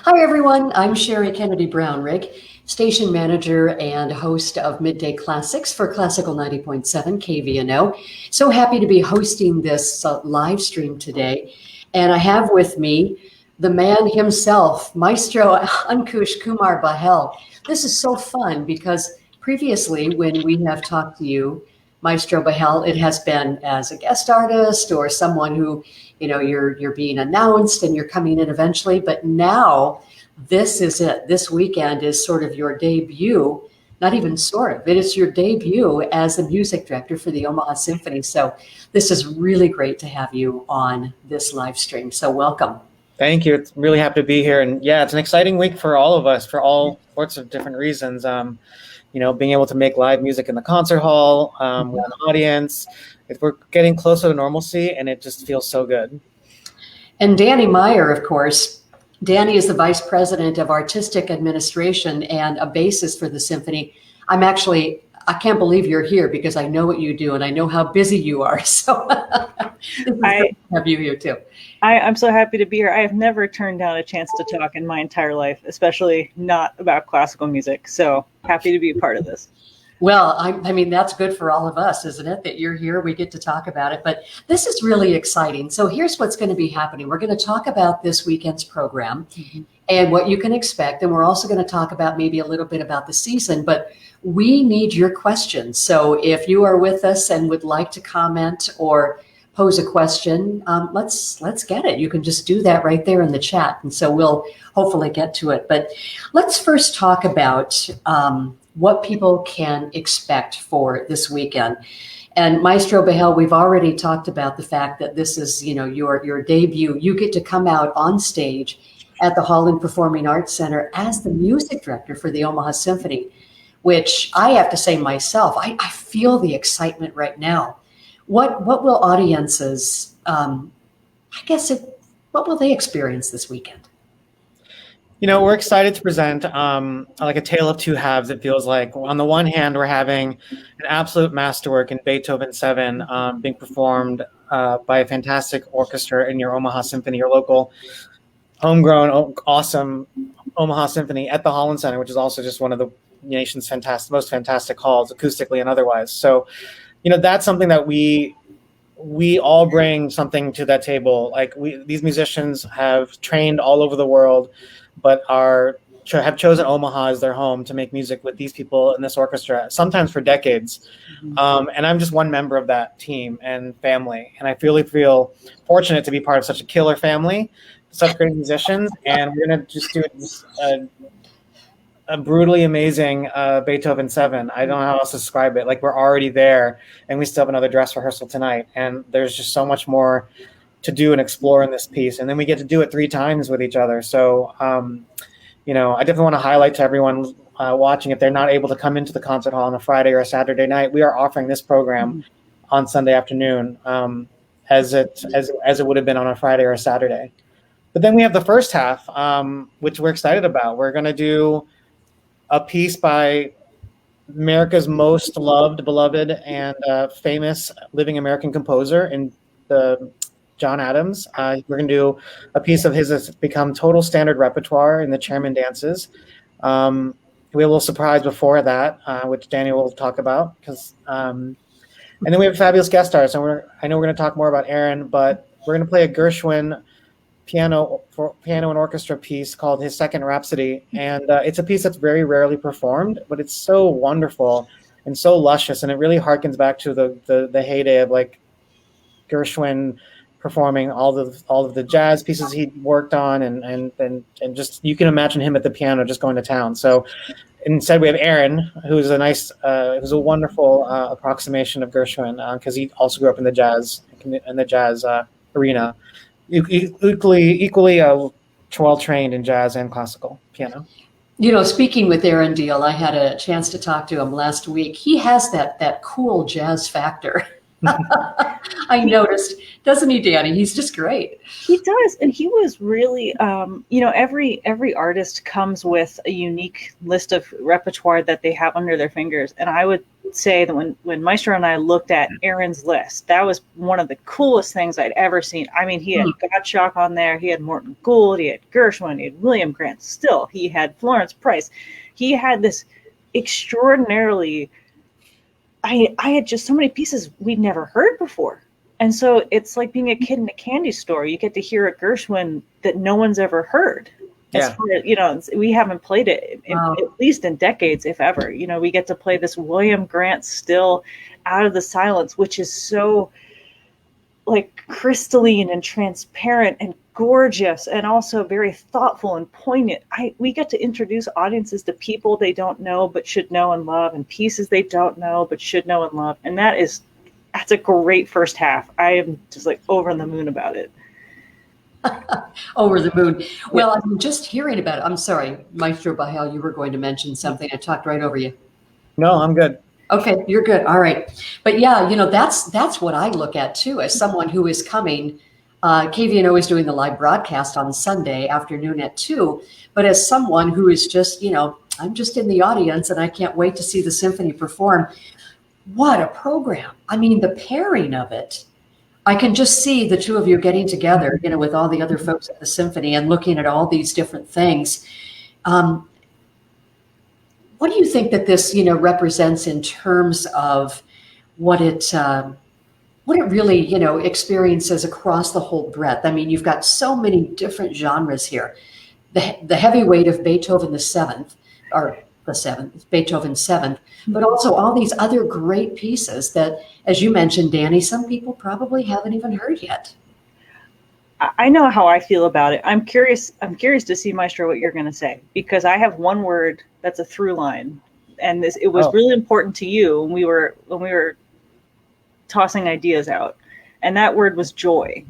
Hi, everyone. I'm Sherry Kennedy Brownrigg, station manager and host of Midday Classics for Classical 90.7 KVNO. So happy to be hosting this live stream today. And I have with me the man himself, Maestro Ankush Kumar Bahl. This is so fun because previously when we have talked to you, Maestro Bahl, it has been as a guest artist or someone who, you're being announced and you're coming in eventually. But now this is it. This weekend is sort of your debut, not even sort of, it is your debut as the music director for the Omaha Symphony. So this is really great to have you on this live stream. So welcome. Thank you. It's really happy to be here. And yeah, it's an exciting week for all of us for all sorts of different reasons. Being able to make live music in the concert hall with an audience. We're getting closer to normalcy, and it just feels so good. And Dani Meier, of course. Dani is the Vice President of Artistic Administration and a bassist for the Symphony. I can't believe you're here because I know what you do and I know how busy you are. So I have you here too. I'm so happy to be here. I have never turned down a chance to talk in my entire life, especially not about classical music. So happy to be a part of this. Well, I mean, that's good for all of us, isn't it? That you're here, we get to talk about it. But this is really exciting. So here's what's going to be happening. We're going to talk about this weekend's program and what you can expect. And we're also going to talk about maybe a little bit about the season. But we need your questions. So if you are with us and would like to comment or pose a question, let's get it. You can just do that right there in the chat. And so we'll hopefully get to it. But let's first talk about what people can expect for this weekend. And Maestro Bahl, we've already talked about the fact that this is, your debut. You get to come out on stage at the Holland Performing Arts Center as the music director for the Omaha Symphony, which I have to say myself, I feel the excitement right now. What will audiences, what will they experience this weekend? We're excited to present like a tale of two halves, it feels like. On the one hand, we're having an absolute masterwork in Beethoven 7 being performed by a fantastic orchestra in your Omaha Symphony, your local homegrown, awesome Omaha Symphony at the Holland Center, which is also just one of the nation's most fantastic halls, acoustically and otherwise. So, that's something that we all bring something to that table. Like these musicians have trained all over the world, but have chosen Omaha as their home to make music with these people in this orchestra, sometimes for decades. And I'm just one member of that team and family. And I really feel fortunate to be part of such a killer family, such great musicians. And we're going to just do a brutally amazing Beethoven 7. I don't know how else to describe it. Like, we're already there, and we still have another dress rehearsal tonight. And there's just so much more to do and explore in this piece. And then we get to do it 3 times with each other. So, I definitely want to highlight to everyone watching, if they're not able to come into the concert hall on a Friday or a Saturday night, we are offering this program on Sunday afternoon as it would have been on a Friday or a Saturday. But then we have the first half, which we're excited about. We're going to do a piece by America's most loved, beloved, and famous living American composer in the John Adams. We're going to do a piece of his that's become total standard repertoire in the Chairman dances. We have a little surprise before that, which Dani will talk about. And then we have fabulous guest stars. And I know we're going to talk more about Aaron, but we're going to play a Gershwin piano and orchestra piece called his Second Rhapsody. And it's a piece that's very rarely performed, but it's so wonderful and so luscious. And it really harkens back to the heyday of like Gershwin performing all of the jazz pieces he worked on, and just, you can imagine him at the piano just going to town. So instead we have Aaron, who's who's a wonderful approximation of Gershwin, because he also grew up in the jazz arena, equally well trained in jazz and classical piano. Speaking with Aaron Deal, I had a chance to talk to him last week. He has that cool jazz factor. I noticed, doesn't he, Dani? He's just great. He does, and he was really, every artist comes with a unique list of repertoire that they have under their fingers. And I would say that when Maestro and I looked at Aaron's list, that was one of the coolest things I'd ever seen. I mean, he had Gottschalk on there, he had Morton Gould, he had Gershwin, he had William Grant Still, he had Florence Price. He had this extraordinarily. I had just so many pieces we'd never heard before. And so it's like being a kid in a candy store. You get to hear a Gershwin that no one's ever heard. Yeah. We haven't played it at least in decades, if ever. We get to play this William Grant Still Out of the Silence, which is so like crystalline and transparent and gorgeous and also very thoughtful and poignant. We get to introduce audiences to people they don't know but should know and love, and pieces they don't know but should know and love. And that's a great first half. I am just like over the moon about it. Over the moon. Well, I'm just hearing about it. I'm sorry, Maestro Bahl, you were going to mention something. I talked right over you. No, I'm good. Okay, you're good. All right. But yeah, that's what I look at too, as someone who is coming. KVNO is doing the live broadcast on Sunday afternoon at 2. But as someone who is just, I'm just in the audience and I can't wait to see the symphony perform. What a program. I mean, the pairing of it. I can just see the two of you getting together, with all the other folks at the symphony and looking at all these different things. What do you think that this, represents in terms of what it really, experiences across the whole breadth? I mean, you've got so many different genres here. The heavy weight of Beethoven the Seventh, Beethoven Seventh, but also all these other great pieces that, as you mentioned, Dani, some people probably haven't even heard yet. I know how I feel about it. I'm curious to see, Maestro, what you're going to say, because I have one word that's a through line, and it was really important to you when we were tossing ideas out, and that word was joy.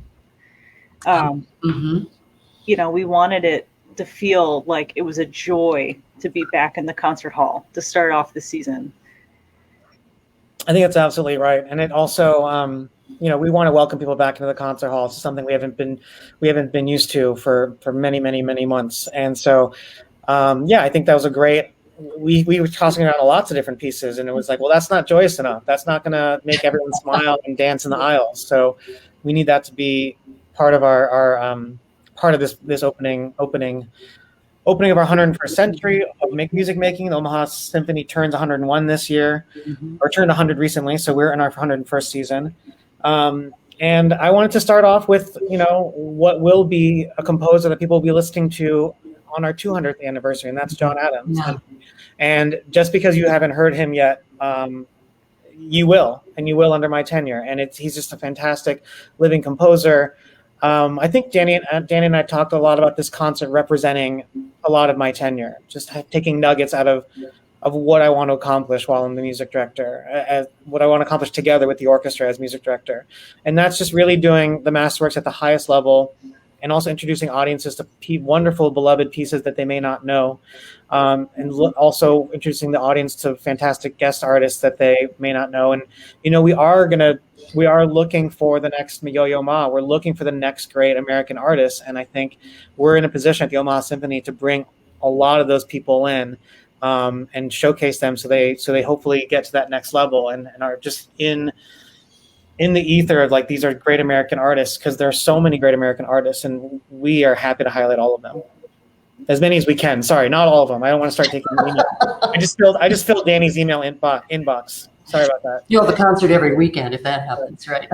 We wanted it to feel like it was a joy to be back in the concert hall to start off the season. I think that's absolutely right, and it also, we want to welcome people back into the concert hall. It's something we haven't been used to for many, many, many months, and so I think that was a great. We were tossing around lots of different pieces, and it was like, well, that's not joyous enough. That's not going to make everyone smile and dance in the aisles. So we need that to be part of our part of this opening of our 101st century of music making. The Omaha Symphony turns 101 this year, or turned 100 recently. So we're in our 101st season. And I wanted to start off with, what will be a composer that people will be listening to on our 200th anniversary, and that's John Adams. Yeah. And just because you haven't heard him yet, you will under my tenure. And he's just a fantastic living composer. I think Dani and I talked a lot about this concert representing a lot of my tenure, just taking nuggets out of what I want to accomplish while I'm the music director, what I want to accomplish together with the orchestra as music director. And that's just really doing the masterworks at the highest level, and also introducing audiences to wonderful, beloved pieces that they may not know, and also introducing the audience to fantastic guest artists that they may not know. And we are looking for the next Yo-Yo Ma. We're looking for the next great American artist, and I think we're in a position at the Omaha Symphony to bring a lot of those people in, and showcase them, so they hopefully get to that next level and are just in the ether of like, these are great American artists, because there are so many great American artists, and we are happy to highlight all of them, as many as we can. Sorry, not all of them. I don't want to start taking email. I just filled Dani's email inbox. Sorry about that. You'll have a concert every weekend if that happens, right?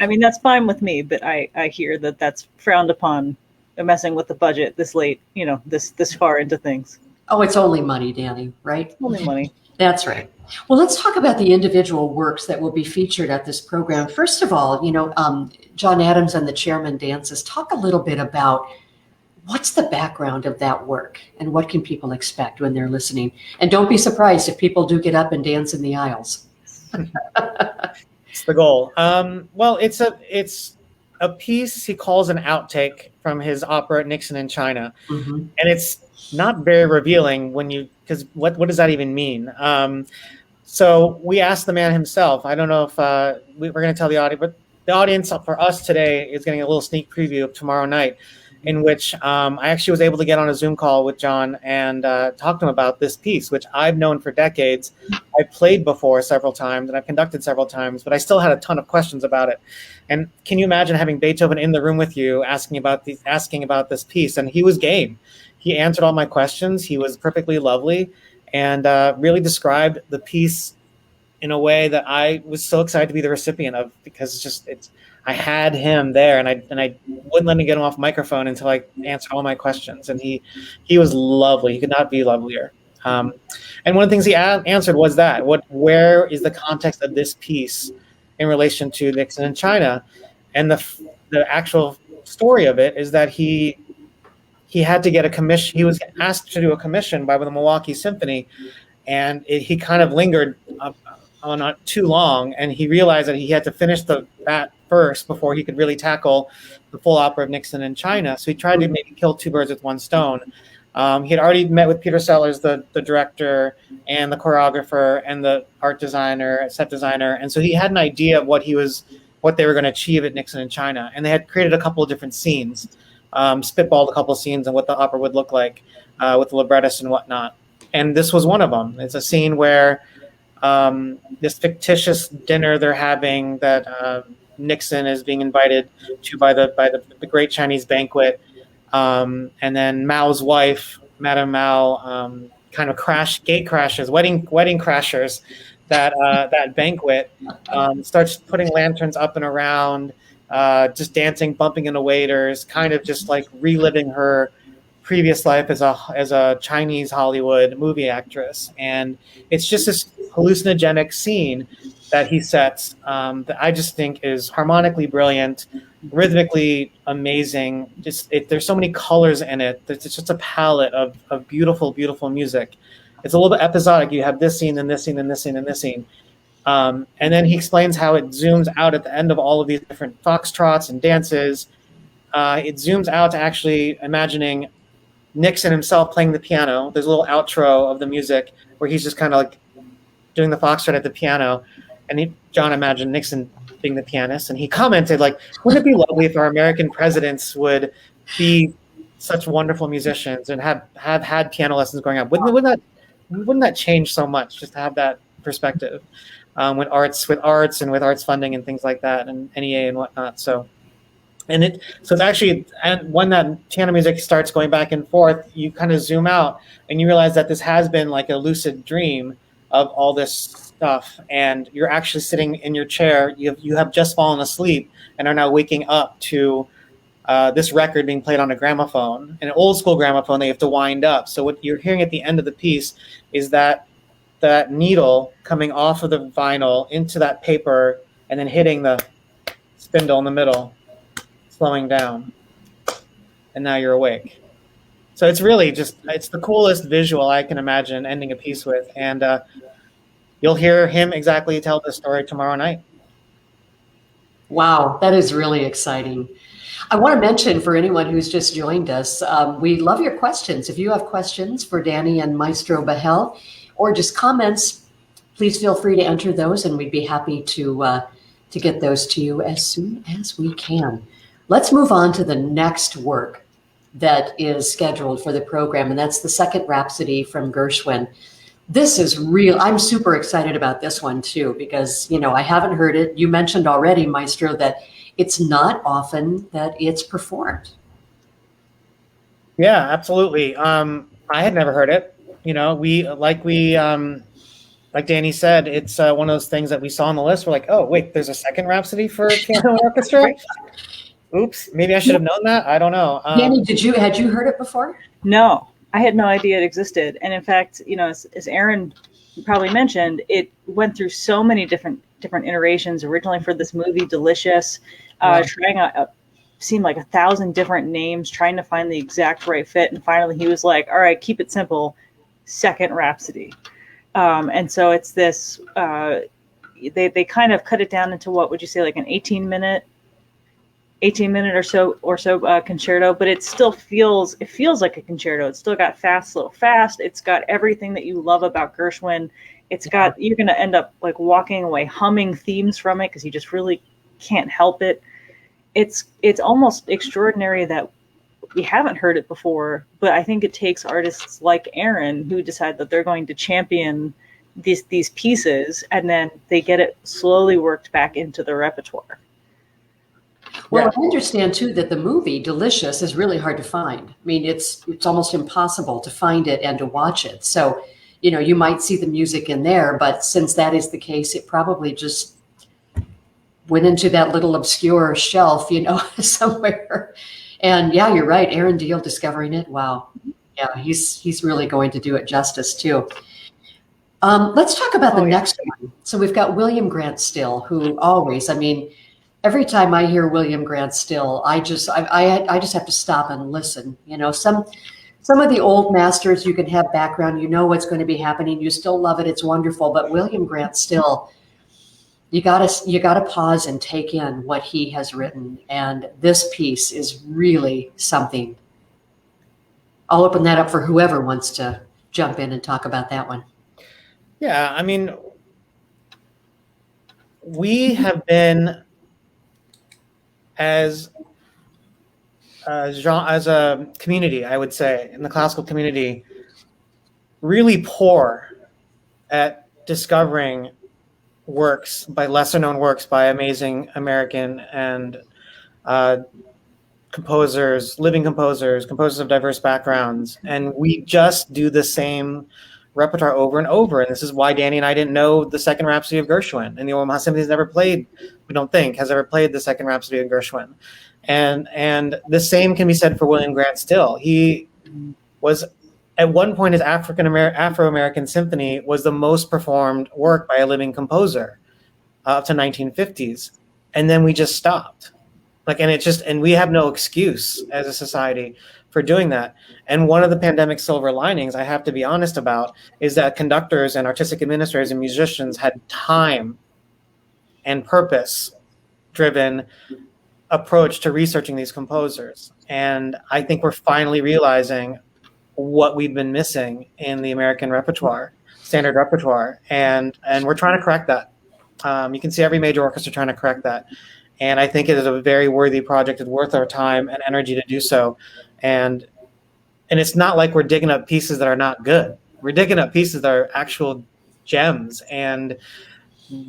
I mean, that's fine with me, but I hear that that's frowned upon, messing with the budget this late, this far into things. Oh, it's only money, Dani, right? Only money. That's right. Well, let's talk about the individual works that will be featured at this program. First of all, John Adams and the Chairman Dances. Talk a little bit about what's the background of that work and what can people expect when they're listening. And don't be surprised if people do get up and dance in the aisles. It's the goal. Well, it's a piece he calls an outtake from his opera Nixon in China. Mm-hmm. And it's not very revealing because what does that even mean? So we asked the man himself. I don't know if we're going to tell the audience, but the audience for us today is getting a little sneak preview of tomorrow night, in which I actually was able to get on a Zoom call with John and talk to him about this piece, which I've known for decades. I've played before several times and I've conducted several times, but I still had a ton of questions about it. And can you imagine having Beethoven in the room with you asking about this piece? And he was game. He answered all my questions. He was perfectly lovely and really described the piece in a way that I was so excited to be the recipient of, because I had him there, and I wouldn't let me get him off microphone until I answered all my questions. And he was lovely. He could not be lovelier. And one of the things he answered was that where is the context of this piece in relation to Nixon and China? And the actual story of it is that he had to get a commission. He was asked to do a commission by the Milwaukee Symphony, and he kind of lingered on not too long, and he realized that he had to finish that first before he could really tackle the full opera of Nixon in China. So he tried to maybe kill two birds with one stone. He had already met with Peter Sellers, the director, and the choreographer, and the art designer, set designer, and so he had an idea of what they were going to achieve at Nixon in China. And they had created a couple of different scenes, spitballed a couple of scenes and what the opera would look like with the librettist and whatnot. And this was one of them. It's a scene where this fictitious dinner they're having that Nixon is being invited to by the Great Chinese Banquet, and then Mao's wife, Madame Mao, kind of gate crashes, wedding crashers that banquet, starts putting lanterns up and around, just dancing, bumping into waiters, kind of just like reliving her previous life as a Chinese Hollywood movie actress. And it's just this hallucinogenic scene that he sets that I just think is harmonically brilliant, rhythmically amazing. There's so many colors in it. It's just a palette of beautiful, beautiful music. It's a little bit episodic. You have this scene, and this scene, and this scene, and this scene. And then he explains how it zooms out at the end of all of these different foxtrots and dances. It zooms out to actually imagining Nixon himself playing the piano. There's a little outro of the music where he's just kind of like doing the foxtrot at the piano. And John imagined Nixon being the pianist. And he commented, like, wouldn't it be lovely if our American presidents would be such wonderful musicians and have had piano lessons growing up? Wouldn't that change so much just to have that perspective with arts and with arts funding and things like that, and NEA and whatnot. So it's actually, and when that piano music starts going back and forth, you kind of zoom out and you realize that this has been like a lucid dream of all this stuff, and you're actually sitting in your chair. You have just fallen asleep and are now waking up to this record being played on a gramophone, an old school gramophone that you have to wind up. So what you're hearing at the end of the piece is that needle coming off of the vinyl into that paper and then hitting the spindle in the middle, slowing down, and now you're awake. So it's really it's the coolest visual I can imagine ending a piece with. And you'll hear him exactly tell the story tomorrow night. Wow, that is really exciting. I want to mention for anyone who's just joined us, we love your questions. If you have questions for Dani and Maestro Bahl, or just comments, please feel free to enter those, and we'd be happy to get those to you as soon as we can. Let's move on to the next work that is scheduled for the program, and that's the Second Rhapsody from Gershwin. This is real. I'm super excited about this one too, because, I haven't heard it. You mentioned already, Maestro, that it's not often that it's performed. Yeah, absolutely. I had never heard it. Like Dani said, it's one of those things that we saw on the list. We're like, oh, wait, there's a second Rhapsody for piano orchestra? Oops, maybe I should have known that. I don't know. Dani, had you heard it before? No, I had no idea it existed. And in fact, as Aaron probably mentioned, it went through so many different iterations. Originally for this movie, Delicious, trying out, seemed like 1,000 different names, trying to find the exact right fit. And finally he was like, all right, keep it simple, Second Rhapsody. And so it's this, they kind of cut it down into, what would you say, like an 18 minute or so concerto, but it still feels like a concerto. It's still got fast, little fast. It's got everything that you love about Gershwin It's got, you're going to end up like walking away humming themes from it because you just really can't help it. It's almost extraordinary that we haven't heard it before, but I think it takes artists like Aaron who decide that they're going to champion these pieces, and then they get it slowly worked back into the repertoire. Well, I understand too that the movie Delicious is really hard to find. I mean, it's almost impossible to find it and to watch it. So, you know, you might see the music in there, but since that is the case, it probably just went into that little obscure shelf, you know, somewhere. And yeah, you're right. Aaron Deal discovering it. Wow. Yeah, he's really going to do it justice too. Let's talk about the next one. So we've got William Grant Still, who always, I mean, every time I hear William Grant Still, I just have to stop and listen. You know, some of the old masters, you can have background, you know what's going to be happening, you still love it, it's wonderful. But William Grant Still, you gotta pause and take in what he has written. And this piece is really something. I'll open that up for whoever wants to jump in and talk about that one. Yeah, I mean, we have been as a community, I would say, in the classical community, really poor at discovering works by lesser known works by amazing American and living composers of diverse backgrounds. And we just do the same repertoire over and over. And this is why Dani and I didn't know the Second Rhapsody of Gershwin. And the Omaha Symphony has ever played the Second Rhapsody of Gershwin. And the same can be said for William Grant Still. He was, at one point, his Afro-American Symphony was the most performed work by a living composer up to 1950s. And then we just stopped. And we have no excuse as a society for doing that. And one of the pandemic silver linings, I have to be honest about, is that conductors and artistic administrators and musicians had time and purpose-driven approach to researching these composers. And I think we're finally realizing what we've been missing in the American repertoire, standard repertoire. And we're trying to correct that. You can see every major orchestra trying to correct that. And I think it is a very worthy project. It's worth our time and energy to do so. And it's not like we're digging up pieces that are not good. We're digging up pieces that are actual gems and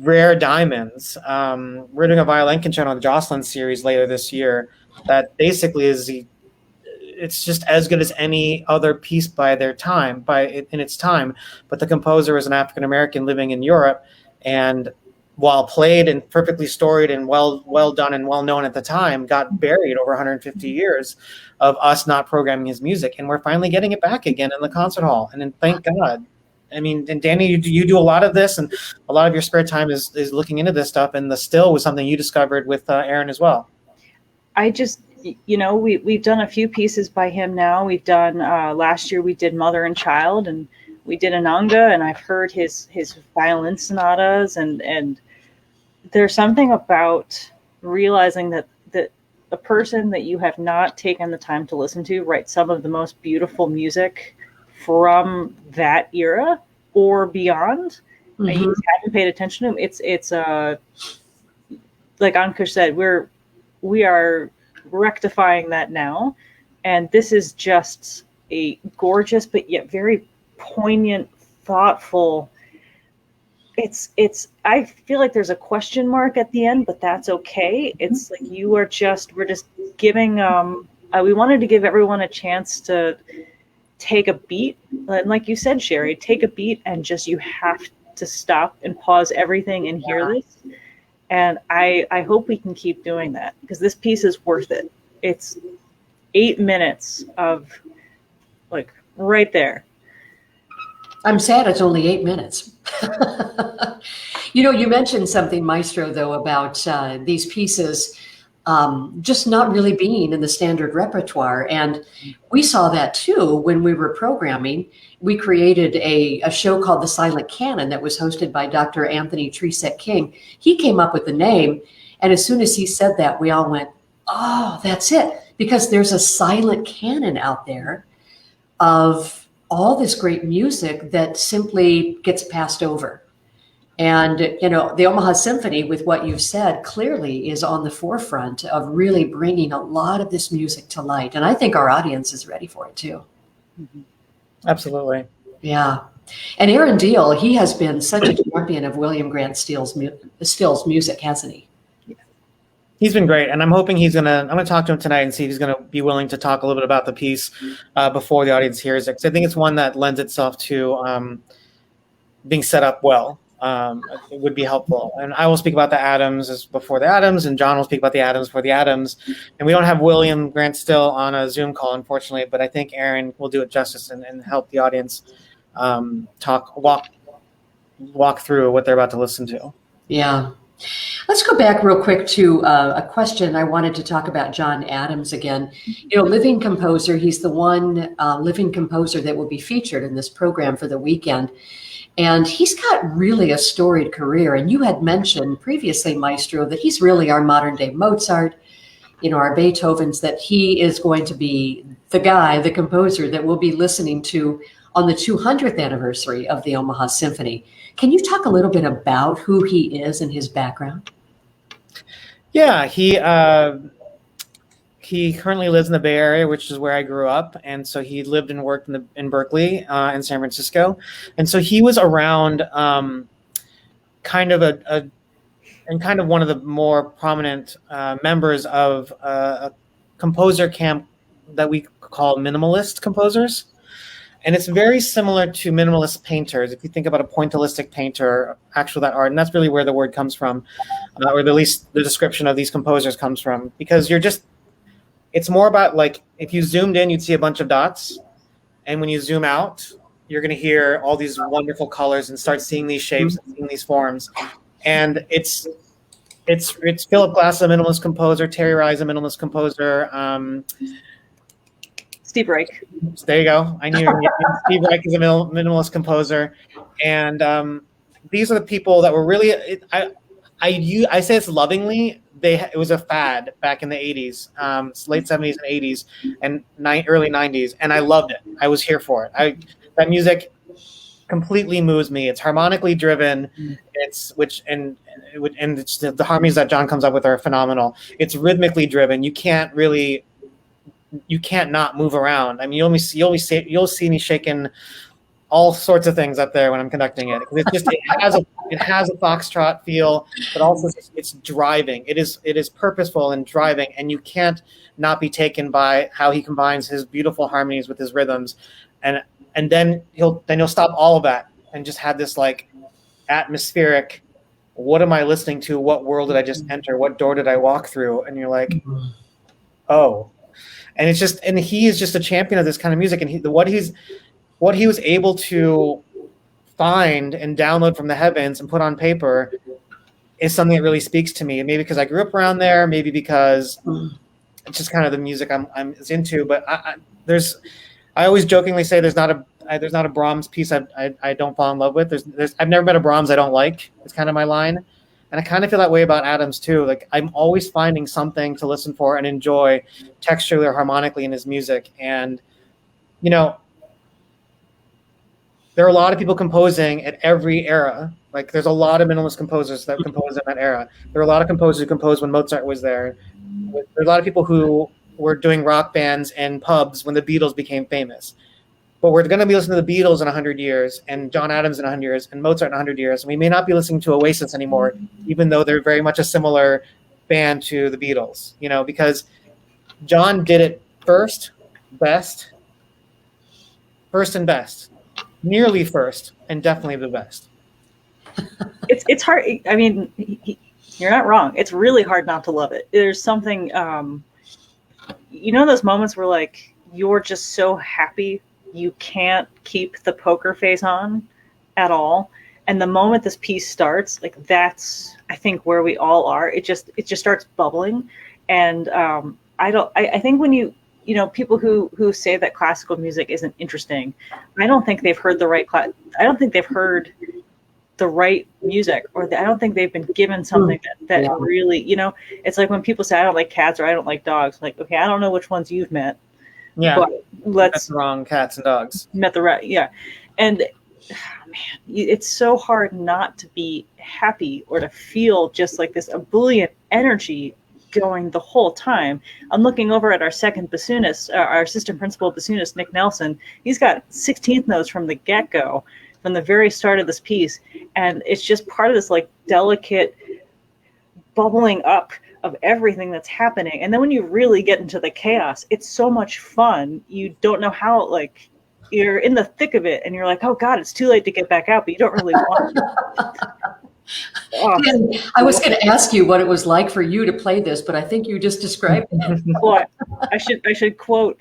rare diamonds. We're doing a violin concerto on the Jocelyn series later this year that basically it's just as good as any other piece in its time. But the composer is an African American living in Europe, and while played and perfectly storied and well done and well known at the time, got buried over 150 years of us not programming his music. And we're finally getting it back again in the concert hall. And then thank God. I mean, and Dani, you do a lot of this, and a lot of your spare time is looking into this stuff. And the Still was something you discovered with Aaron as well. I just, you know, we've done a few pieces by him now. We've done, last year we did Mother and Child, and we did Ananga, and I've heard his violin sonatas, and there's something about realizing that a person that you have not taken the time to listen to writes some of the most beautiful music from that era or beyond, and you just haven't paid attention to him. It's like Ankush said, we are rectifying that now, and this is just a gorgeous but yet very poignant, thoughtful. It's I feel like there's a question mark at the end, but that's okay. It's like we're just giving we wanted to give everyone a chance to take a beat, and like you said, Sherry, take a beat, and just you have to stop and pause everything and hear this. And I hope we can keep doing that, because this piece is worth it. It's 8 minutes of like right there. I'm sad it's only 8 minutes. You know, you mentioned something, Maestro, though, about these pieces just not really being in the standard repertoire. And we saw that too when we were programming. We created a show called The Silent Canon that was hosted by Dr. Anthony Tresek King. He came up with the name. And as soon as he said that, we all went, oh, that's it. Because there's a silent canon out there of all this great music that simply gets passed over. And, the Omaha Symphony, with what you've said, clearly is on the forefront of really bringing a lot of this music to light. And I think our audience is ready for it too. Absolutely. Yeah. And Aaron Deal, he has been such a champion of William Grant Still's music, hasn't he? He's been great, and I'm hoping I'm gonna talk to him tonight and see if he's gonna be willing to talk a little bit about the piece before the audience hears it. Because I think it's one that lends itself to being set up well. It would be helpful. And I will speak about the Adams before the Adams, and John will speak about the Adams for the Adams. And we don't have William Grant Still on a Zoom call, unfortunately, but I think Aaron will do it justice and help the audience walk through what they're about to listen to. Yeah. Let's go back real quick to a question. I wanted to talk about John Adams again. Living composer. He's the one living composer that will be featured in this program for the weekend. And he's got really a storied career. And you had mentioned previously, Maestro, that he's really our modern day Mozart, our Beethovens, that he is going to be the composer that we'll be listening to on the 200th anniversary of the Omaha Symphony. Can you talk a little bit about who he is and his background? Yeah, he currently lives in the Bay Area, which is where I grew up, and so he lived and worked in Berkeley and San Francisco, and so he was around kind of one of the more prominent members of a composer camp that we call minimalist composers. And it's very similar to minimalist painters. If you think about a pointillistic painter, that art, and that's really where the word comes from, or at least the description of these composers comes from, because it's more about, like, if you zoomed in, you'd see a bunch of dots. And when you zoom out, you're going to hear all these wonderful colors and start seeing these shapes and seeing these forms. And it's Philip Glass, a minimalist composer, Terry Rise, a minimalist composer, Steve Reich. There you go. I knew Steve Reich is a minimalist composer, and these are the people that were really. I say this lovingly. It was a fad back in the '80s, late '70s and '80s, and early '90s, and I loved it. I was here for it. That music completely moves me. It's harmonically driven. The harmonies that John comes up with are phenomenal. It's rhythmically driven. You can't not move around. I mean, you'll see me shaking all sorts of things up there when I'm conducting it. It has a foxtrot feel, but also it's driving. It is purposeful and driving, and you can't not be taken by how he combines his beautiful harmonies with his rhythms, and then he'll stop all of that and just have this like atmospheric. What am I listening to? What world did I just enter? What door did I walk through? And you're like, oh. And he is just a champion of this kind of music. And what he was able to find and download from the heavens and put on paper is something that really speaks to me. Maybe because I grew up around there, maybe because it's just kind of the music I'm into. But I always jokingly say there's not a Brahms piece I don't fall in love with. I've never met a Brahms I don't like. It's kind of my line. And I kind of feel that way about Adams too. Like, I'm always finding something to listen for and enjoy texturally or harmonically in his music. And, there are a lot of people composing at every era. Like, there's a lot of minimalist composers that compose in that era. There are a lot of composers who composed when Mozart was there. There's a lot of people who were doing rock bands and pubs when the Beatles became famous. But we're going to be listening to the Beatles in 100 years, and John Adams in 100 years, and Mozart in 100 years. And we may not be listening to Oasis anymore, even though they're very much a similar band to the Beatles, because John did it first and best, nearly first, and definitely the best. It's hard. I mean, you're not wrong. It's really hard not to love it. There's something, those moments where, like, you're just so happy you can't keep the poker face on at all. And the moment this piece starts, like, that's, I think, where we all are. It just starts bubbling. And I think when people who say that classical music isn't interesting, I don't think they've heard I don't think they've heard the right music, or I don't think they've been given something that really, it's like when people say, I don't like cats or I don't like dogs. Like, okay, I don't know which ones you've met, Yeah, but let's that's wrong. Cats and dogs. met the right. Yeah. And man, it's so hard not to be happy or to feel just like this ebullient energy going the whole time. I'm looking over at our second bassoonist, our assistant principal bassoonist, Nick Nelson. He's got 16th notes from the get-go, from the very start of this piece. And it's just part of this like delicate bubbling up of everything that's happening. And then when you really get into the chaos, it's so much fun. You don't know how, like, you're in the thick of it and you're like, oh God, it's too late to get back out, but you don't really want to. And I was going to ask you what it was like for you to play this, but I think you just described it. Well, I should quote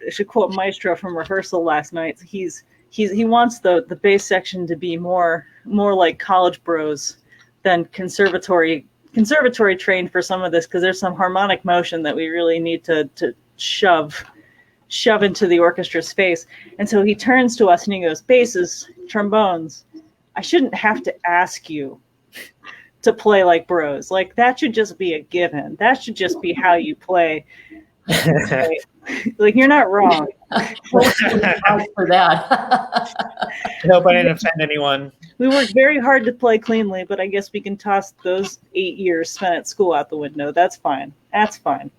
Maestro from rehearsal last night. He wants the bass section to be more like college bros than conservatory trained for some of this, because there's some harmonic motion that we really need to shove into the orchestra's face. And so he turns to us and he goes, basses, trombones, I shouldn't have to ask you to play like bros. Like, that should just be a given. That should just be how you play. Like, you're not wrong. For that. I hope I didn't offend anyone. We worked very hard to play cleanly, but I guess we can toss those 8 years spent at school out the window. That's fine. That's fine.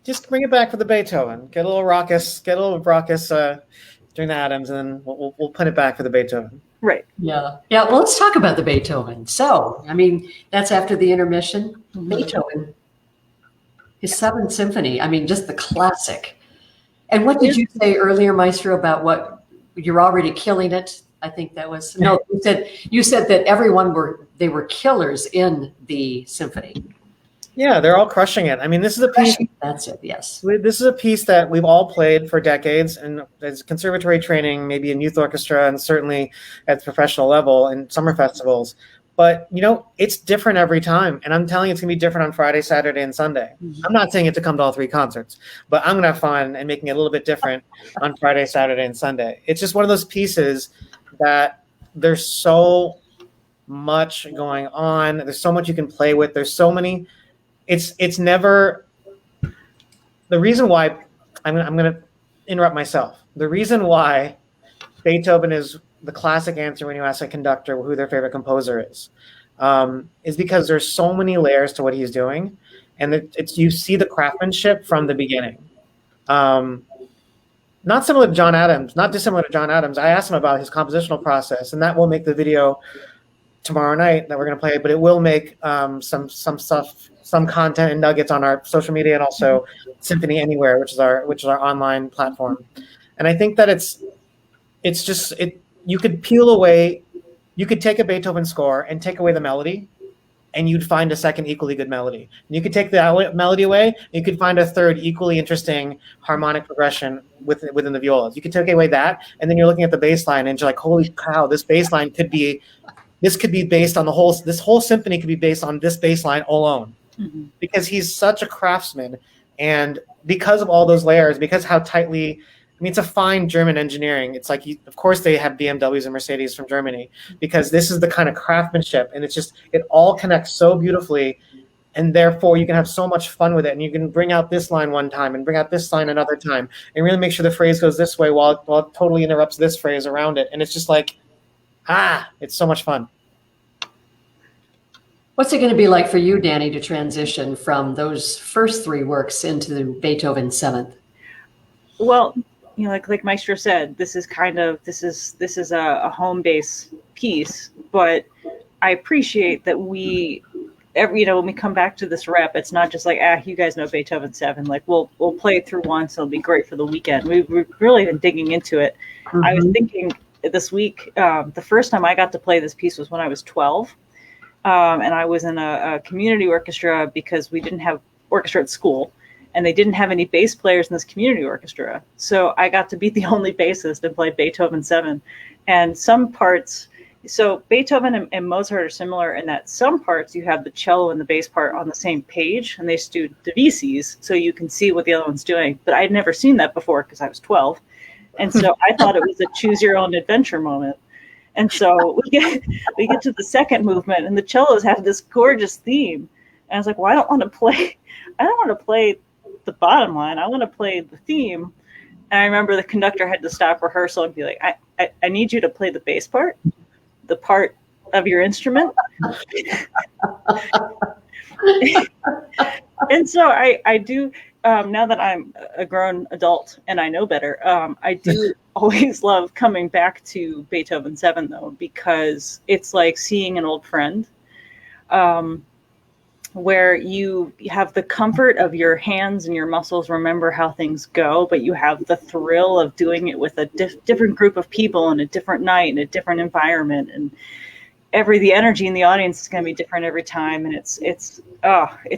Just bring it back for the Beethoven. Get a little raucous during the Adams, and then we'll put it back for the Beethoven. Right. Yeah. Well, let's talk about the Beethoven. So, I mean, that's after the intermission. Mm-hmm. Beethoven, his Seventh Symphony. I mean, just the classic. And what did you say earlier, Maestro, about what you're already killing it? I think that was you said that everyone were killers in the symphony. Yeah, they're all crushing it. I mean, this is a piece. That's it. Yes. This is a piece that we've all played for decades, and as conservatory training, maybe in youth orchestra, and certainly at the professional level in summer festivals. But it's different every time, and I'm telling you, it's gonna be different on Friday, Saturday, and Sunday. Mm-hmm. I'm not saying it to come to all three concerts, but I'm gonna have fun and making it a little bit different on Friday, Saturday, and Sunday. It's just one of those pieces that there's so much going on. There's so much you can play with. There's so many. It's never the reason why I'm going to interrupt myself. The reason why Beethoven is the classic answer when you ask a conductor who their favorite composer is because there's so many layers to what he's doing, and you see the craftsmanship from the beginning. Not similar to John Adams, not dissimilar to John Adams. I asked him about his compositional process, and that will make the video tomorrow night that we're going to play, but it will make some stuff, some content and nuggets on our social media, and also Symphony Anywhere, which is our online platform. And I think that it's just you could peel away, you could take a Beethoven score and take away the melody, and you'd find a second equally good melody. And you could take the melody away, and you could find a third equally interesting harmonic progression within the violas. You could take away that, and then you're looking at the bass line, and you're like, holy cow, this bass line could be based on this whole symphony could be based on this bass line alone. Mm-hmm. Because he's such a craftsman, and because of all those layers, because how tightly, it's a fine German engineering. It's like, of course they have BMWs and Mercedes from Germany, because this is the kind of craftsmanship, and it all connects so beautifully, and therefore you can have so much fun with it, and you can bring out this line one time and bring out this line another time, and really make sure the phrase goes this way while it totally interrupts this phrase around it, and it's just like, it's so much fun. What's it going to be like for you, Dani, to transition from those first three works into the Beethoven Seventh? Well, like Maestro said, this is a home base piece, but I appreciate that when we come back to this rep, it's not just like, you guys know Beethoven 7. Like, we'll play it through once. It'll be great for the weekend. We've really been digging into it. Mm-hmm. I was thinking this week, the first time I got to play this piece was when I was 12. And I was in a community orchestra because we didn't have orchestra at school, and they didn't have any bass players in this community orchestra. So I got to be the only bassist and play Beethoven 7. And some parts, so Beethoven and Mozart are similar in that some parts you have the cello and the bass part on the same page, and they do divises so you can see what the other one's doing. But I'd never seen that before because I was 12. And so I thought it was a choose your own adventure moment. And so we get to the second movement, and the cellos have this gorgeous theme. And I was like, well, I don't want to play the bottom line. I want to play the theme. And I remember the conductor had to stop rehearsal and be like, I need you to play the bass part, the part of your instrument. And so I do, now that I'm a grown adult and I know better, I do always love coming back to Beethoven 7, though, because it's like seeing an old friend, where you have the comfort of your hands and your muscles remember how things go, but you have the thrill of doing it with a different group of people in a different night in a different environment, and the energy in the audience is going to be different every time, and it's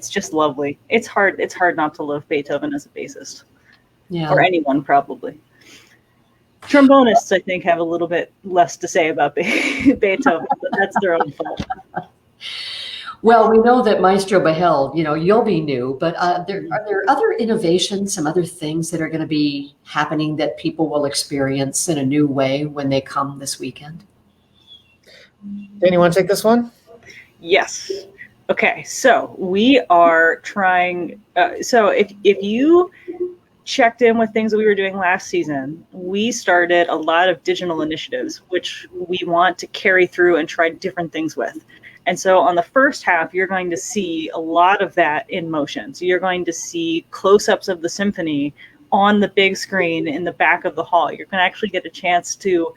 just lovely. It's hard not to love Beethoven as a bassist, or anyone probably. Trombonists, I think, have a little bit less to say about Beethoven, but that's their own fault. Well, we know that Maestro Bahl, you'll be new, but are there other innovations, some other things that are going to be happening that people will experience in a new way when they come this weekend? Dani, you want to take this one? Yes. Okay, so we are trying, so if you checked in with things that we were doing last season, we started a lot of digital initiatives, which we want to carry through and try different things with. And so on the first half, you're going to see a lot of that in motion. So you're going to see close-ups of the symphony on the big screen in the back of the hall. You're going to actually get a chance to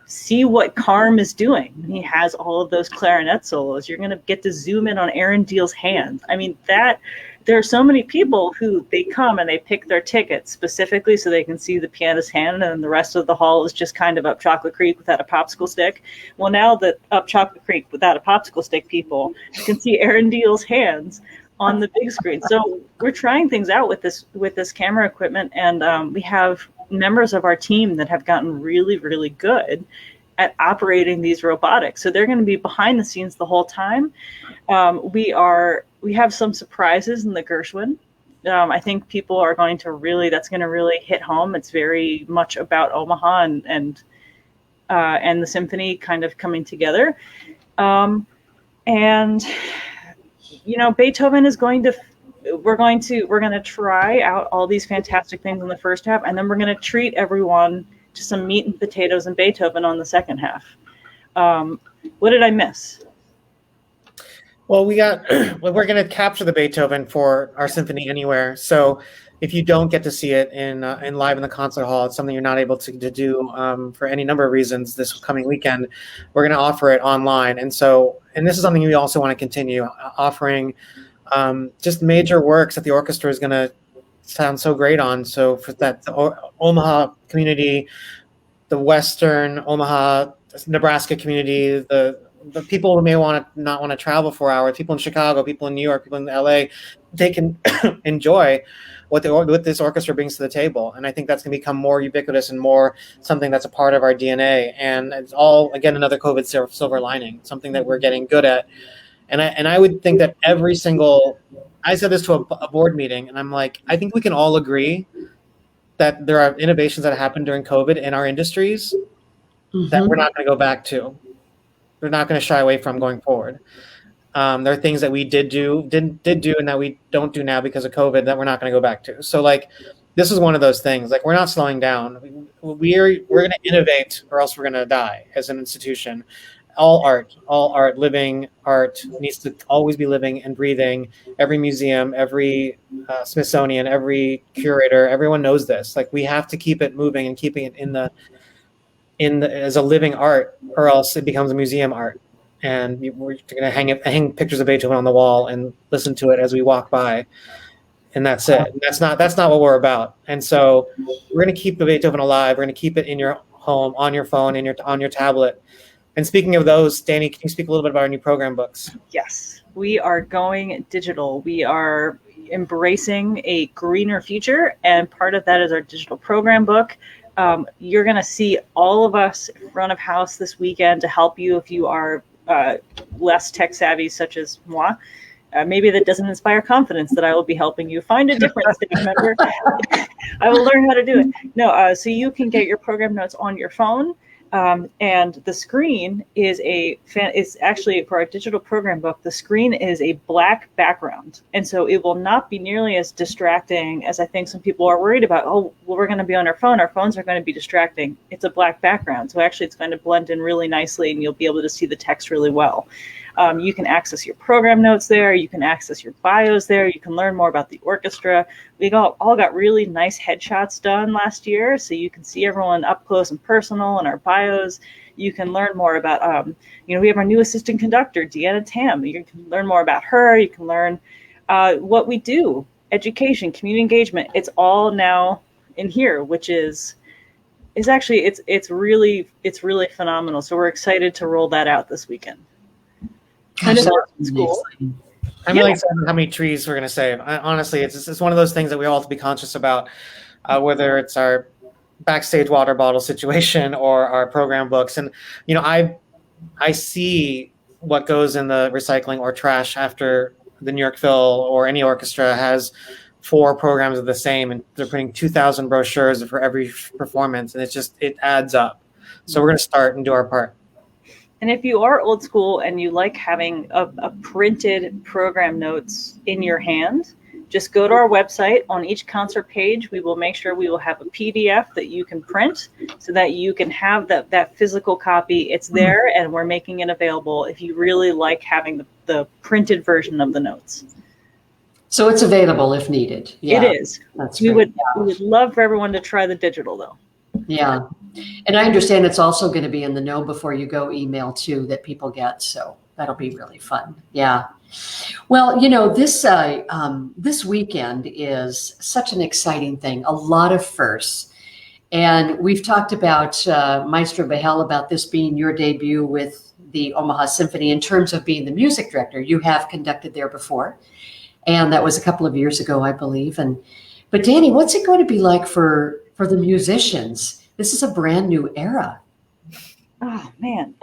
see what Carm is doing. He has all of those clarinet solos. You're going to get to zoom in on Aaron Deal's hands. I mean, there are so many people who they come and they pick their tickets specifically so they can see the pianist's hand, and the rest of the hall is just kind of Up Chocolate Creek without a popsicle stick. Well, now that Up Chocolate Creek without a popsicle stick people can see Aaron Deal's hands on the big screen. So we're trying things out with this camera equipment, and we have members of our team that have gotten really, really good at operating these robotics. So they're going to be behind the scenes the whole time. We have some surprises in the Gershwin. I think people are going to that's going to really hit home. It's very much about Omaha and the symphony kind of coming together. And Beethoven is we're going to try out all these fantastic things in the first half, and then we're going to treat everyone to some meat and potatoes and Beethoven on the second half. What did I miss? Well, we're going to capture the Beethoven for our Symphony Anywhere. So if you don't get to see it in live in the concert hall, it's something you're not able to do for any number of reasons this coming weekend. We're going to offer it online. And this is something we also want to continue offering, just major works that the orchestra is going to sound so great on. So for that, the Omaha community, the Western Omaha, Nebraska community, the people who may not want to travel 4 hours, people in Chicago, people in New York, people in LA, they can enjoy what this orchestra brings to the table. And I think that's going to become more ubiquitous and more something that's a part of our DNA. And it's all, again, another COVID silver lining, something that we're getting good at. And I would think that I said this to a board meeting, and I'm like, I think we can all agree that there are innovations that happened during COVID in our industries that we're not going to go back to. We're not going to shy away from going forward. There are things that we did do and that we don't do now because of COVID that we're not going to go back to. So this is one of those things. We're not slowing down. We're going to innovate, or else we're going to die as an institution. All art, living art needs to always be living and breathing. Every museum, every Smithsonian, every curator, everyone knows this. We have to keep it moving and keeping it as a living art, or else it becomes a museum art. And we're going to hang pictures of Beethoven on the wall and listen to it as we walk by, and that's it. And that's not what we're about. And so we're going to keep the Beethoven alive. We're going to keep it in your home, on your phone, on your tablet. And speaking of those, Dani, can you speak a little bit about our new program books? Yes, we are going digital. We are embracing a greener future, and part of that is our digital program book. You're going to see all of us in front of house this weekend to help you if you are less tech savvy, such as moi. Maybe that doesn't inspire confidence that I will be helping you find a different staff member. I will learn how to do it. No, so you can get your program notes on your phone. And the screen is actually, for our digital program book, the screen is a black background. And so it will not be nearly as distracting as I think some people are worried about. Oh, well, we're going to be on our phone. Our phones are going to be distracting. It's a black background. So actually it's going to blend in really nicely and you'll be able to see the text really well. You can access your program notes there. You can access your bios there. You can learn more about the orchestra. We all got really nice headshots done last year, so you can see everyone up close and personal in our bios. You can learn more about, we have our new assistant conductor, Deanna Tam. You can learn more about her. You can learn what we do, education, community engagement. It's all now in here, which is actually, it's really phenomenal. So we're excited to roll that out this weekend. Gosh, It's cool. I'm really excited how many trees we're going to save. Honestly, it's one of those things that we all have to be conscious about, whether it's our backstage water bottle situation or our program books. And, I see what goes in the recycling or trash after the New York Phil or any orchestra has 4 programs of the same, and they're putting 2,000 brochures for every performance. And it adds up. So we're going to start and do our part. And if you are old school and you like having a printed program notes in your hand, just go to our website. On each concert page, we will make sure we will have a PDF that you can print so that you can have that physical copy. It's there, and we're making it available if you really like having the printed version of the notes. So it's available if needed. Yeah, it is. We would love for everyone to try the digital, though. Yeah. And I understand it's also going to be in the Know Before You Go email too that people get. So that'll be really fun. Yeah. Well, this weekend is such an exciting thing. A lot of firsts. And we've talked about Maestro Bahl, about this being your debut with the Omaha Symphony in terms of being the music director. You have conducted there before. And that was a couple of years ago, I believe. But Dani, what's it going to be like for the musicians? This is a brand new era. Oh, man.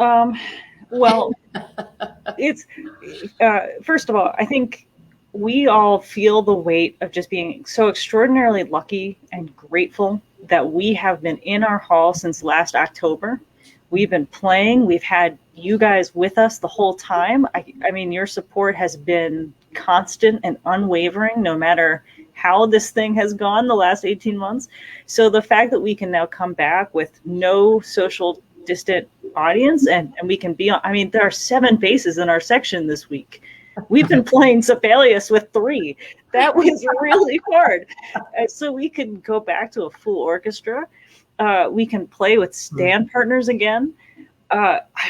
Well, it's, first of all, I think we all feel the weight of just being so extraordinarily lucky and grateful that we have been in our hall since last October. We've been playing. We've had you guys with us the whole time. I mean, your support has been constant and unwavering, no matter how this thing has gone the last 18 months. So the fact that we can now come back with no social distant audience and we can be on, I mean, there are 7 basses in our section this week. We've been playing Sibelius with 3. That was really hard. So we can go back to a full orchestra. We can play with stand partners again.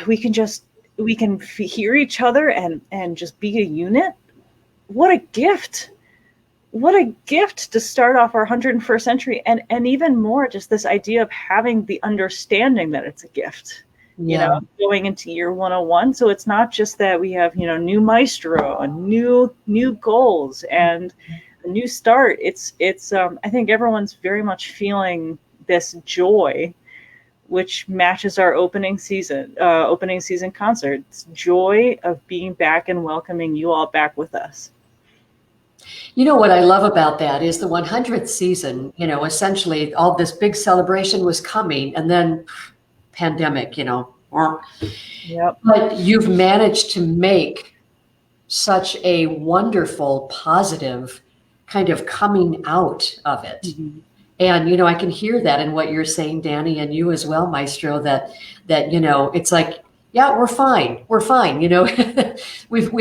We can hear each other and just be a unit. What a gift. What a gift to start off our 101st century, and even more just this idea of having the understanding that it's a gift, going into year 101. So it's not just that we have, new maestro and new goals and a new start. It's I think everyone's very much feeling this joy, which matches our opening season concert. It's joy of being back and welcoming you all back with us. You know what I love about that is the 100th season, essentially all this big celebration was coming, and then pandemic, Yep. But you've managed to make such a wonderful, positive kind of coming out of it. Mm-hmm. And, I can hear that in what you're saying, Dani, and you as well, Maestro, that it's like, yeah, we're fine. We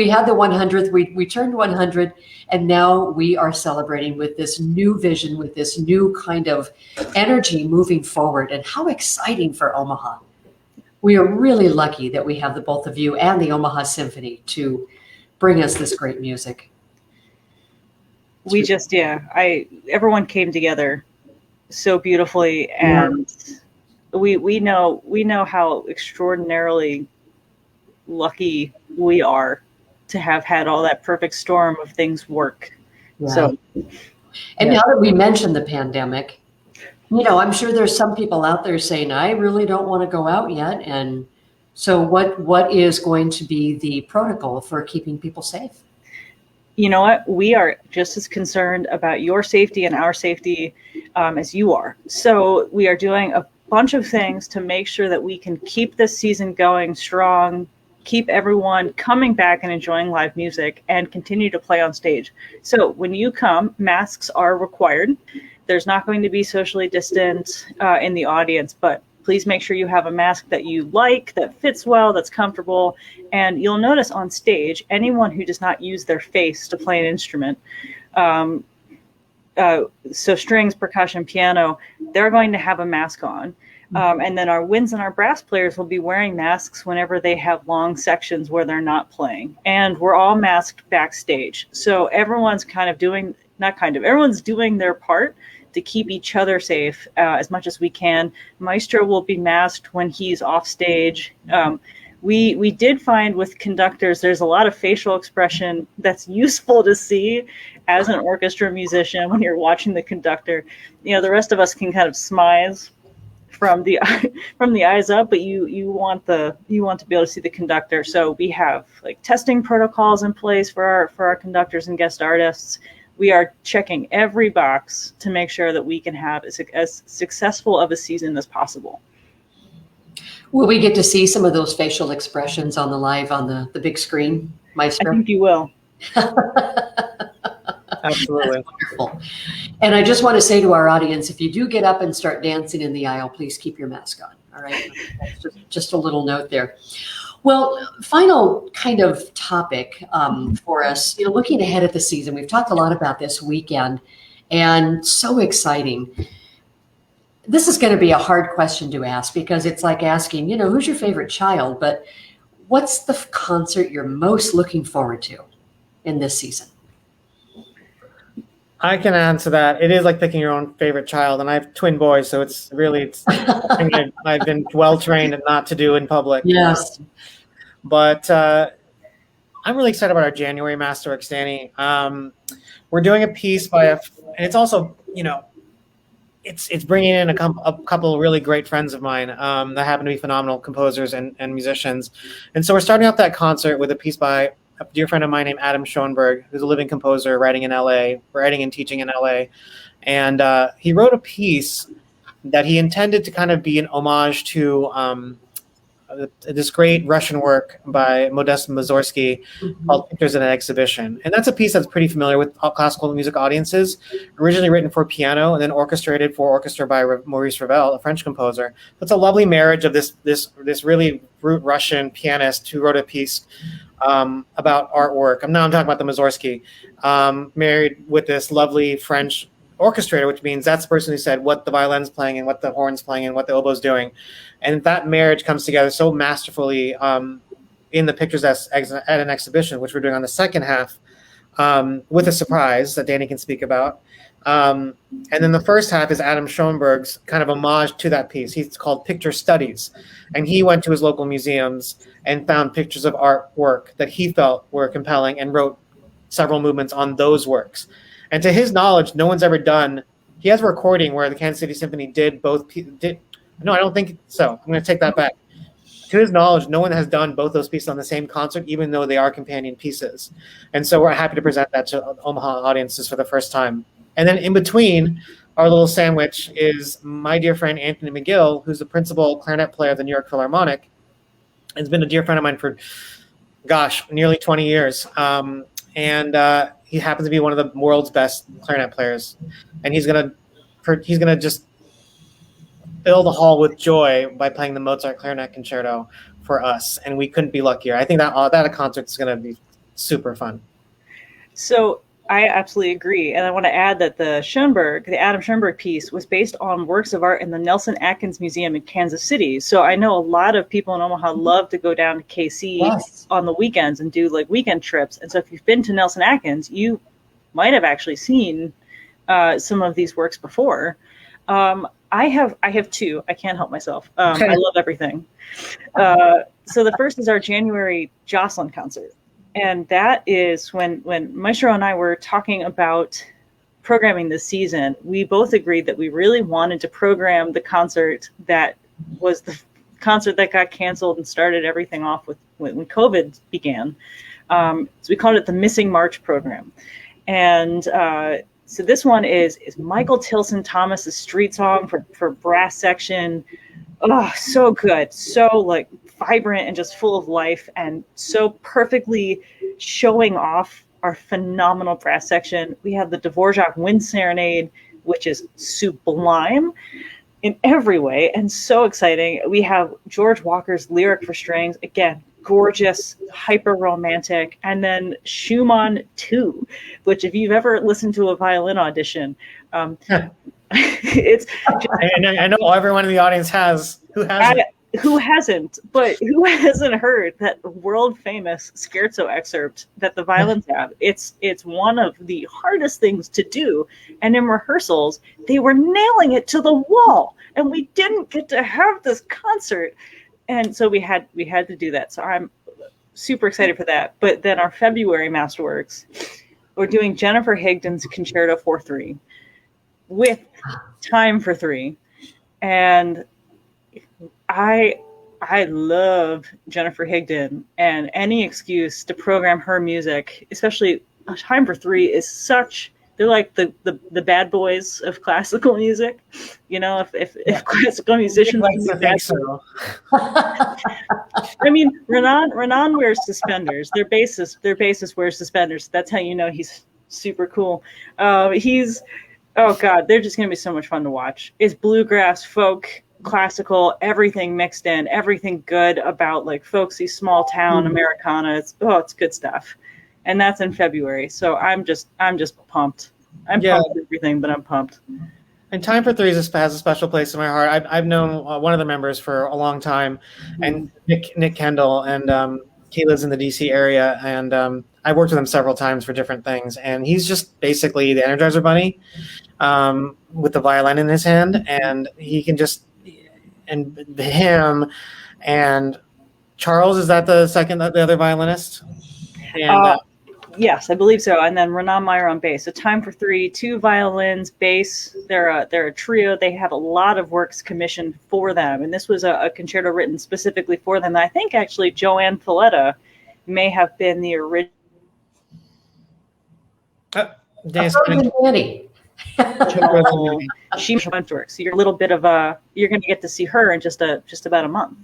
had the 100th, we turned 100, and now we are celebrating with this new vision, with this new kind of energy moving forward. And how exciting for Omaha. We are really lucky that we have the both of you and the Omaha Symphony to bring us this great music. Everyone came together so beautifully, and we know how extraordinarily lucky we are to have had all that perfect storm of things work. Yeah. So, now that we mentioned the pandemic, I'm sure there's some people out there saying, I really don't want to go out yet. And so what is going to be the protocol for keeping people safe? You know what? We are just as concerned about your safety and our safety as you are. So we are doing bunch of things to make sure that we can keep this season going strong, keep everyone coming back and enjoying live music, and continue to play on stage. So when you come, masks are required. There's not going to be socially distant in the audience, but please make sure you have a mask that you like, that fits well, that's comfortable. And you'll notice on stage, anyone who does not use their face to play an instrument, so strings, percussion, piano, they're going to have a mask on. And then our winds and our brass players will be wearing masks whenever they have long sections where they're not playing. And we're all masked backstage. So everyone's everyone's doing their part to keep each other safe as much as we can. Maestro will be masked when he's off stage. We did find with conductors, there's a lot of facial expression that's useful to see as an orchestra musician when you're watching the conductor. You know, the rest of us can kind of smize from the eyes up, but you want to be able to see the conductor. So we have like testing protocols in place for our conductors and guest artists. We are checking every box to make sure that we can have as successful of a season as possible. Will we get to see some of those facial expressions on the big screen, Maestro? I think you will. Absolutely. That's wonderful. And I just want to say to our audience, if you do get up and start dancing in the aisle, please keep your mask on. All right. That's just a little note there. Well, final kind of topic for us, looking ahead at the season, we've talked a lot about this weekend, and so exciting. This is going to be a hard question to ask, because it's like asking, who's your favorite child? But what's the concert you're most looking forward to in this season? I can answer that. It is like picking your own favorite child, and I have twin boys, so it's something I've been well trained not to do in public. Yes, but I'm really excited about our January Masterworks, Dani. We're doing a piece and it's also it's bringing in a couple of really great friends of mine that happen to be phenomenal composers and musicians, and so we're starting off that concert with a piece by a dear friend of mine named Adam Schoenberg, who's a living composer writing and teaching in LA. And he wrote a piece that he intended to kind of be an homage to this great Russian work by Modest Mussorgsky called Pictures in an Exhibition. And that's a piece that's pretty familiar with classical music audiences, originally written for piano and then orchestrated for orchestra by Maurice Ravel, a French composer. It's a lovely marriage of this really root Russian pianist who wrote a piece about artwork. I'm talking about the Mussorgsky, married with this lovely French orchestrator, which means that's the person who said what the violin's playing and what the horn's playing and what the oboe's doing. And that marriage comes together so masterfully in the Pictures at an Exhibition, which we're doing on the second half, with a surprise that Dani can speak about. And then the first half is Adam Schoenberg's kind of homage to that piece. He's called Picture Studies. And he went to his local museums and found pictures of artwork that he felt were compelling and wrote several movements on those works. And to his knowledge, no one's ever done. He has a recording where the Kansas City Symphony did both. No, I don't think so. I'm going to take that back. To his knowledge, no one has done both those pieces on the same concert, even though they are companion pieces. And so we're happy to present that to Omaha audiences for the first time. And then in between, our little sandwich is my dear friend Anthony McGill, who's the principal clarinet player of the New York Philharmonic. Has been a dear friend of mine for, nearly 20 years. And he happens to be one of the world's best clarinet players. And he's gonna just fill the hall with joy by playing the Mozart Clarinet Concerto for us. And we couldn't be luckier. I think that concert is going to be super fun. So I absolutely agree. And I want to add that the Adam Schoenberg piece was based on works of art in the Nelson Atkins Museum in Kansas City. So I know a lot of people in Omaha love to go down to KC on the weekends and do like weekend trips. And so if you've been to Nelson Atkins, you might have actually seen some of these works before. I have two. I can't help myself. I love everything. So the first is our January Jocelyn concert. And that is when Maestro and I were talking about programming this season, we both agreed that we really wanted to program the concert that was the concert that got canceled and started everything off with when COVID began. So we called it the Missing March program. And So this one is Michael Tilson Thomas's Street Song for brass section. Oh, so good. So like vibrant and just full of life, and so perfectly showing off our phenomenal brass section. We have the Dvorak Wind Serenade, which is sublime in every way and so exciting. We have George Walker's Lyric for Strings, again, gorgeous, hyper romantic, and then Schumann 2, which if you've ever listened to a violin audition, it's just, and I know everyone in the audience has. Who hasn't? But who hasn't heard that world famous scherzo excerpt that the violins have? It's one of the hardest things to do, and in rehearsals they were nailing it to the wall, and we didn't get to have this concert, and so we had to do that. So I'm super excited for that. But then our February Masterworks, we're doing Jennifer Higdon's Concerto for 3 with Time for 3, and I love Jennifer Higdon, and any excuse to program her music, especially Time for 3, is they're like the bad boys of classical music. You know, if classical musicians like to think so. I mean, Renan wears suspenders. Their bassist wears suspenders. That's how you know he's super cool. Oh God, they're just gonna be so much fun to watch. It's bluegrass, folk, classical, everything mixed in, everything good about like folksy small town Americana. It's good stuff, and that's in February. So I'm just pumped. I'm pumped with everything, but I'm pumped. And Time for 3 has a special place in my heart. I've known one of the members for a long time, and Nick Kendall, and he lives in the DC area, and I worked with him several times for different things, and he's just basically the Energizer Bunny with the violin in his hand, and he can just. And him and Charles, is that the other violinist? And, yes, I believe so. And then Renan Meier on bass. So Time for 3, 2 violins, bass. They're a trio. They have a lot of works commissioned for them, and this was a concerto written specifically for them. I think actually Joanne Falletta may have been the original. Dani. She went to work, so you're a little bit of you're going to get to see her in just about a month.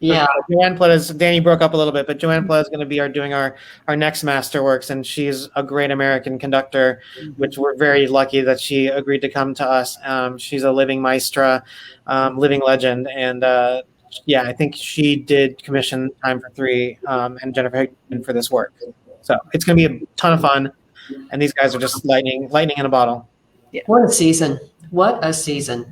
Yeah, Joanne Plata. Dani broke up a little bit, but Joanne Plata is going to be doing our next Masterworks, and she's a great American conductor, which we're very lucky that she agreed to come to us. She's a living maestra, living legend, and I think she did commission Time for 3 and Jennifer Higdon for this work. So it's going to be a ton of fun, and these guys are just lightning in a bottle. Yeah. What a season. What a season.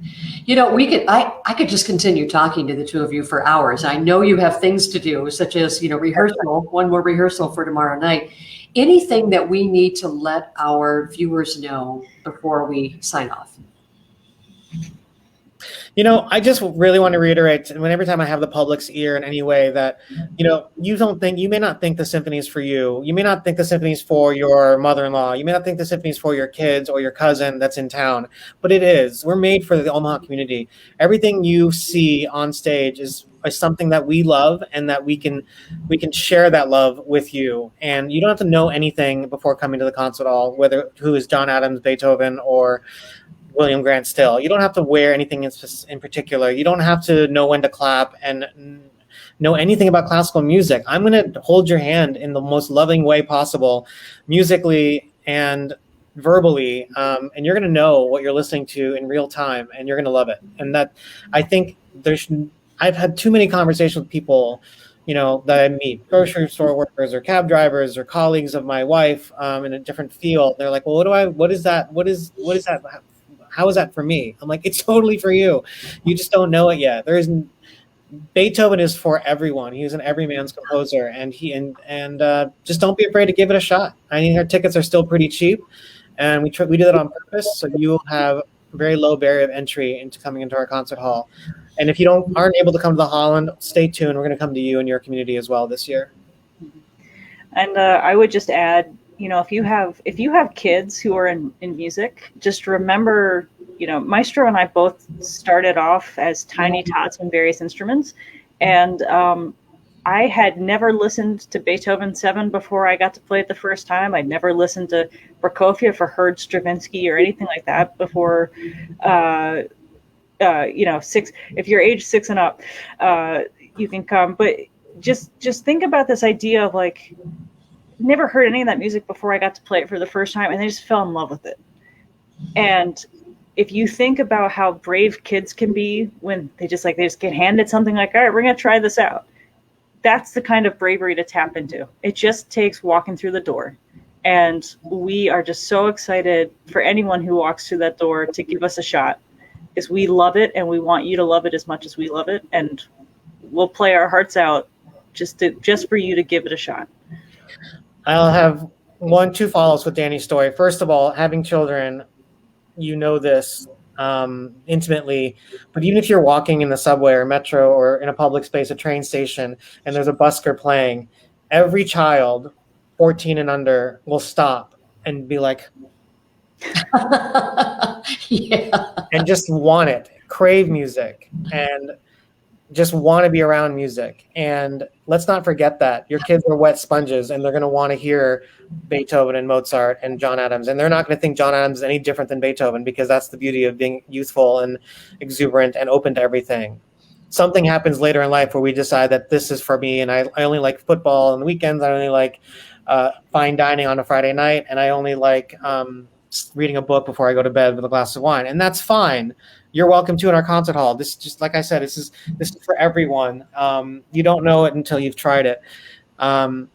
You know, I could just continue talking to the two of you for hours. I know you have things to do, such as, rehearsal, one more rehearsal for tomorrow night. Anything that we need to let our viewers know before we sign off? I just really want to reiterate, and every time I have the public's ear in any way, that, you may not think the symphony is for you. You may not think the symphony is for your mother-in-law. You may not think the symphony is for your kids or your cousin that's in town, but it is. We're made for the Omaha community. Everything you see on stage is something that we love, and that we can share that love with you. And you don't have to know anything before coming to the concert hall, who is John Adams, Beethoven, or William Grant Still. You don't have to wear anything in particular. You don't have to know when to clap and know anything about classical music. I'm going to hold your hand in the most loving way possible, musically and verbally, and you're going to know what you're listening to in real time, and you're going to love it. And that, I think I've had too many conversations with people, that I meet, grocery store workers or cab drivers or colleagues of my wife in a different field. They're like, well, what is that? What is that? How is that for me? I'm like, it's totally for you. You just don't know it yet. Beethoven is for everyone. He's an everyman's composer, and just don't be afraid to give it a shot. I mean, our tickets are still pretty cheap, and we do that on purpose, so you'll have a very low barrier of entry into coming into our concert hall. And if you aren't able to come to the Holland, stay tuned. We're going to come to you and your community as well this year. And I would just add, if you have kids who are in music, just remember, Maestro and I both started off as tiny tots on various instruments, and I had never listened to Beethoven 7 before I got to play it the first time. I'd never listened to Prokofiev or heard Stravinsky or anything like that before. Six. If you're age 6 and up, you can come. But just think about this idea of like, never heard any of that music before I got to play it for the first time, and I just fell in love with it. And if you think about how brave kids can be when they just get handed something like, all right, we're going to try this out. That's the kind of bravery to tap into. It just takes walking through the door. And we are just so excited for anyone who walks through that door to give us a shot, because we love it and we want you to love it as much as we love it. And we'll play our hearts out just for you to give it a shot. I'll have 2 follows with Dani's story. First of all, having children, you know this intimately, but even if you're walking in the subway or metro or in a public space, a train station, and there's a busker playing, every child 14 and under will stop and be like, Yeah. and just want it, crave music, and just want to be around music. And let's not forget that your kids are wet sponges, and they're going to want to hear Beethoven and Mozart and John Adams, and they're not going to think John Adams is any different than Beethoven, because that's the beauty of being youthful and exuberant and open to everything. Something happens later in life where we decide that this is for me, and I only like football on the weekends, I only like fine dining on a Friday night, and I only like reading a book before I go to bed with a glass of wine, and that's fine. You're welcome to in our concert hall. This, just like I said, this is for everyone. You don't know it until you've tried it. And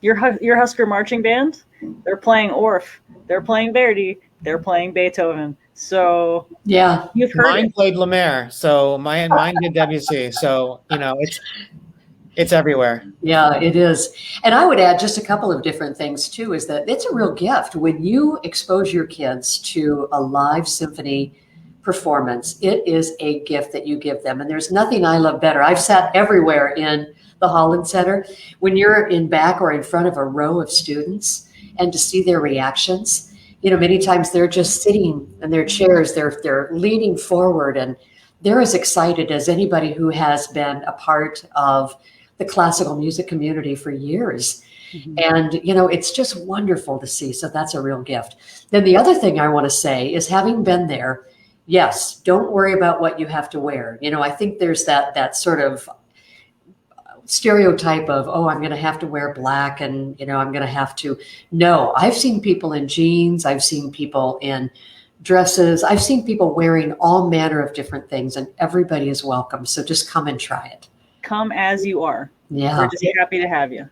your Husker marching band, they're playing Orff, they're playing Verdi, they're playing Beethoven. So Yeah. you've heard mine it. played Lemaire, so mine did Debussy. So it's everywhere. Yeah, it is. And I would add just a couple of different things too, is that it's a real gift when you expose your kids to a live symphony performance. It is a gift that you give them. And there's nothing I love better. I've sat everywhere in the Holland Center. When you're in back or in front of a row of students and to see their reactions, many times they're just sitting in their chairs, they're leaning forward, and they're as excited as anybody who has been a part of the classical music community for years. Mm-hmm. And, it's just wonderful to see. So that's a real gift. Then the other thing I want to say is, having been there, yes, don't worry about what you have to wear. I think there's that sort of stereotype of, oh, I'm going to have to wear black and, I'm going to have to. No, I've seen people in jeans. I've seen people in dresses. I've seen people wearing all manner of different things, and everybody is welcome. So just come and try it. Come as you are. Yeah. We're just happy to have you.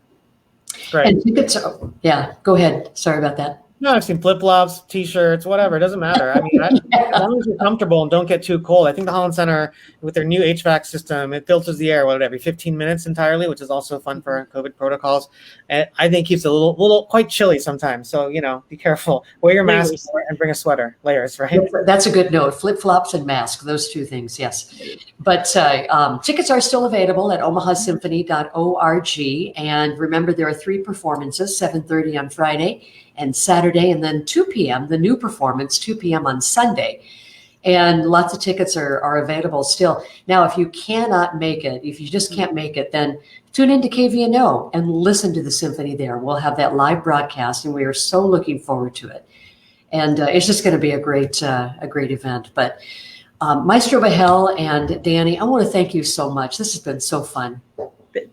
Great. And tickets, go ahead. Sorry about that. No, I've seen flip-flops, T-shirts, whatever. It doesn't matter. I mean, as long as you're comfortable and don't get too cold. I think the Holland Center, with their new HVAC system, it filters the air, every 15 minutes entirely, which is also fun for COVID protocols. And I think keeps it a little quite chilly sometimes. So, be careful. Wear your mask and bring a sweater. Layers, right? That's a good note. Flip-flops and mask, those two things, yes. But tickets are still available at omahasymphony.org. And remember, there are 3 performances, 7:30 on Friday and Saturday, and then 2 p.m., the new performance, 2 p.m. on Sunday. And lots of tickets are available still. Now, if you cannot make it, if you just can't make it, then tune into KVNO and listen to the symphony there. We'll have that live broadcast, and we are so looking forward to it. And it's just going to be a great event. But Maestro Bahl and Dani, I want to thank you so much. This has been so fun.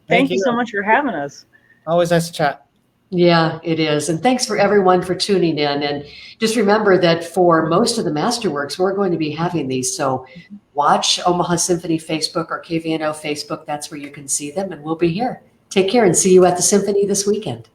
Thank you so much for having us. Always nice to chat. Yeah, it is. And thanks for everyone for tuning in. And just remember that for most of the masterworks, we're going to be having these. So watch Omaha Symphony Facebook or KVNO Facebook. That's where you can see them. And we'll be here. Take care and see you at the Symphony this weekend.